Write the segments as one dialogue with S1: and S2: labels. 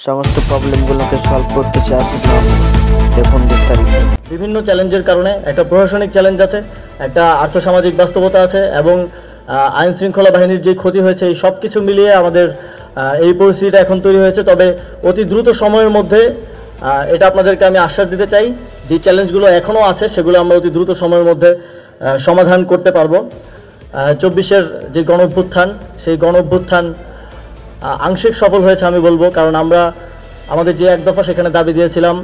S1: সমস্ত প্রবলেমগুলোকে সলভ করতে চায় আসিফ মাহমুদ। দেখুন বিস্তারিত।
S2: বিভিন্ন চ্যালেঞ্জের কারণে একটা প্রশাসনিক চ্যালেঞ্জ আছে, একটা আর্থসামাজিক বাস্তবতা আছে এবং আইন শৃঙ্খলা বাহিনীর যে ক্ষতি হয়েছে এই সব কিছু মিলিয়ে আমাদের এই পরিস্থিতিটা এখন তৈরি হয়েছে। তবে অতি দ্রুত সময়ের মধ্যে এটা আপনাদেরকে আমি আশ্বাস দিতে চাই, যে চ্যালেঞ্জগুলো এখনও আছে সেগুলো আমরা অতি দ্রুত সময়ের মধ্যে সমাধান করতে পারবো। 24-এর যে গণ অভ্যুত্থান, সেই গণ অভ্যুত্থান আংশিক সফল হয়েছে আমি বলবো, কারণ আমরা আমাদের যে এক দফা সেখানে দাবি দিয়েছিলাম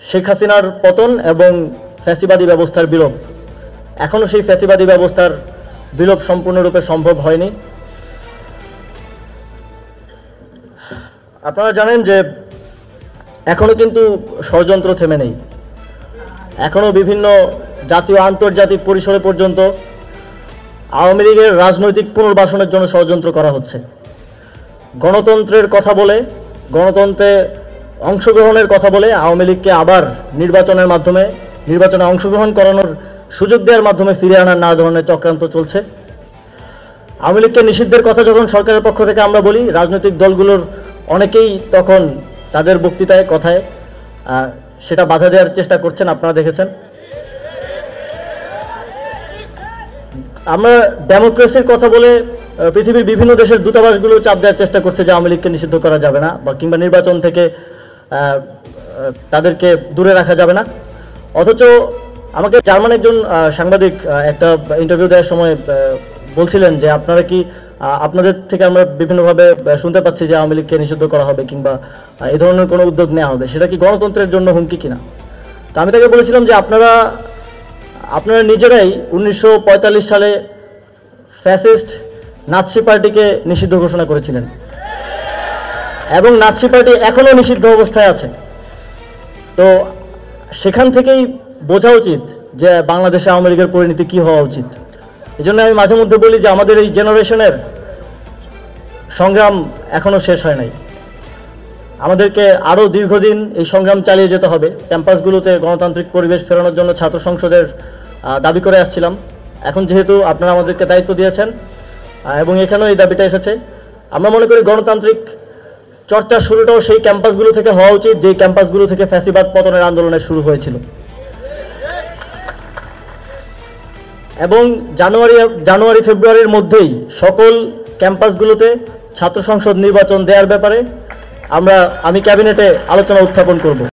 S2: শেখ হাসিনার পতন এবং ফ্যাসিবাদী ব্যবস্থার বিলোপ। এখনও সেই ফ্যাসিবাদী ব্যবস্থার বিলোপ সম্পূর্ণরূপে সম্ভব হয়নি। আপনারা জানেন যে এখনও কিন্তু ষড়যন্ত্র থেমে নেই। এখনও বিভিন্ন জাতীয় আন্তর্জাতিক পরিসরে পর্যন্ত আওয়ামী লীগের রাজনৈতিক পুনর্বাসনের জন্য ষড়যন্ত্র করা হচ্ছে। গণতন্ত্রের কথা বলে, গণতন্ত্রে অংশগ্রহণের কথা বলে আওয়ামী লীগকে আবার নির্বাচনে অংশগ্রহণ করানোর সুযোগ দেওয়ার মাধ্যমে ফিরে আনার নানা ধরনের চক্রান্ত চলছে। আওয়ামী লীগকে নিষিদ্ধের কথা যখন সরকারের পক্ষ থেকে আমরা বলি, রাজনৈতিক দলগুলোর অনেকেই তখন তাদের বক্তৃতায় কথায় সেটা বাধা দেওয়ার চেষ্টা করছেন, আপনারা দেখেছেন। আমরা ডেমোক্রেসির কথা বলে পৃথিবীর বিভিন্ন দেশের দূতাবাসগুলো চাপ দেওয়ার চেষ্টা করছে যে আওয়ামী লীগকে নিষিদ্ধ করা যাবে না বা কিংবা নির্বাচন থেকে তাদেরকে দূরে রাখা যাবে না। অথচ আমাকে জার্মান একজন সাংবাদিক একটা ইন্টারভিউ দেওয়ার সময় বলছিলেন যে আপনাদের থেকে আমরা বিভিন্নভাবে শুনতে পাচ্ছি যে আওয়ামী লীগকে নিষিদ্ধ করা হবে কিংবা এই ধরনের কোনো উদ্যোগ নেওয়া হবে, সেটা কি গণতন্ত্রের জন্য হুমকি কিনা? তো আমি তাকে বলেছিলাম যে আপনারা নিজেরাই 1945 সালে ফ্যাসিস্ট নাৎসি পার্টিকে নিষিদ্ধ ঘোষণা করেছিলেন এবং নাৎসি পার্টি এখনও নিষিদ্ধ অবস্থায় আছে। তো সেখান থেকেই বোঝা উচিত যে বাংলাদেশে আওয়ামী লীগের পরিণতি কী হওয়া উচিত। এই জন্য আমি মাঝে মধ্যে বলি যে আমাদের এই জেনারেশনের সংগ্রাম এখনও শেষ হয় নাই। আমাদেরকে আরও দীর্ঘদিন এই সংগ্রাম চালিয়ে যেতে হবে। ক্যাম্পাসগুলোতে গণতান্ত্রিক পরিবেশ ফেরানোর জন্য ছাত্র সংসদের দাবি করে আসছিলাম। এখন যেহেতু আপনারা আমাদেরকে দায়িত্ব দিয়েছেন এবং এখানেও এই দাবিটা এসেছে, আমরা মনে করি গণতান্ত্রিক চর্চার শুরুটাও সেই ক্যাম্পাসগুলো থেকে হওয়া উচিত যেই ক্যাম্পাসগুলো থেকে ফ্যাসিবাদ পতনের আন্দোলনের শুরু হয়েছিল। এবং জানুয়ারি ফেব্রুয়ারির মধ্যেই সকল ক্যাম্পাসগুলোতে ছাত্র সংসদ নির্বাচন দেওয়ার ব্যাপারে আমি ক্যাবিনেটে আলোচনা উত্থাপন করব।